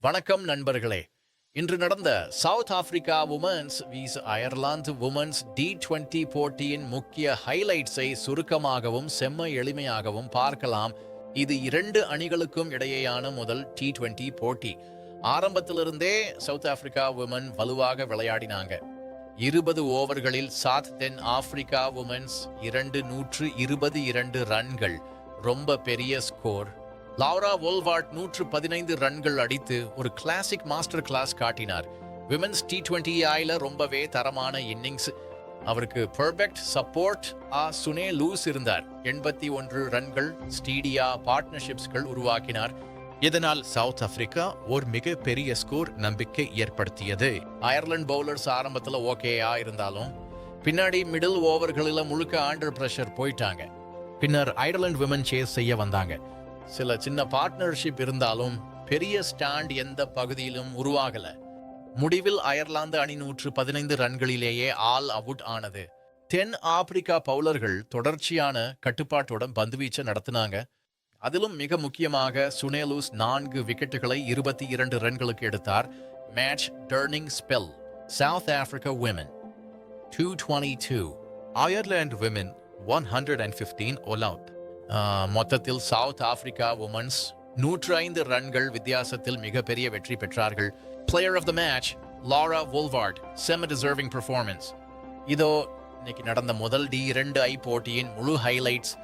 வணக்கம் நண்பர்களே. இன்று நடந்த south Africa women's views Ireland women's T20 போட்டியின் முக்கிய ஹைலைட்ஸை சுருக்கமாகவும் செம்ம எளிமையாகவும் பார்க்கலாம். இது இரண்டு அணிகளுக்கும் இடையேயான முதல் T20 போட்டி. ஆரம்பத்திலிருந்தே சவுத் ஆப்பிரிக்கா உமன் வலுவாக விளையாடினாங்க. 20 ஓவர்களில் சாத் தென் ஆப்பிரிக்கா உமன்ஸ் 222 ரன்கள், ரொம்ப பெரிய ஸ்கோர். லௌரா வோல்வார்ட் 115 ரன்கள் அடித்து ஒரு கிளாசிக் மாஸ்டர் கிளாஸ் காட்டினார். விமென்ஸ் T20 ஆயில ரொம்பவே தரமான இன்னிங்ஸ். அவருக்கு பெர்ஃபெக்ட் சப்போர்ட் சுனே லூஸ் இருந்தார். 81 ரன்கள் ஸ்டீடியா பார்ட்னர்ஷிப்ஸ்கள் உருவாக்கினார். இதனால் சவுத் ஆப்பிரிக்கா ஒரு மிக பெரிய ஸ்கோர் நம்பிக்கை ஏற்படுத்தியது. அயர்லாந்து பவுலர்ஸ் ஆரம்பத்தில் ஓகேயா இருந்தாலும் பின்னாடி மிடில் ஓவர்களில் முழுக்க அண்டர் பிரஷர் போயிட்டாங்க. பின்னர் அயர்லாந்து விமன் சேஸ் செய்ய வந்தாங்க. சில சின்ன பார்ட்னர்ஷிப் இருந்தாலும் பெரிய ஸ்டாண்ட் எந்த பகுதியிலும் உருவாகல. முடிவில் அயர்லாந்து அணி 115 ரன்களிலேயே ஆல் அவுட் ஆனது. தென் ஆப்பிரிக்கா பவுலர்கள் தொடர்ச்சியான கட்டுப்பாட்டுடன் பந்துவீச்சை நடத்தினாங்க. அதிலும் மிக முக்கியமாக சுனேலூஸ் 4 விக்கெட்டுகளை 22 ரன்களுக்கு எடுத்தார். Match turning spell. South Africa women 222, Ireland women 115 all out. மொத்தத்தில் சவுத் ஆப்பிரிக்கா உமன்ஸ் 105 ரன்கள் வித்தியாசத்தில் மிகப்பெரிய வெற்றி பெற்றார்கள். Player of the match Laura Wolvaardt, செம டிசர்விங் பெர்ஃபார்மன்ஸ். இதோ இன்னைக்கு நடந்த முதல் D2 போட்டியின் முழு ஹைலைட்ஸ்.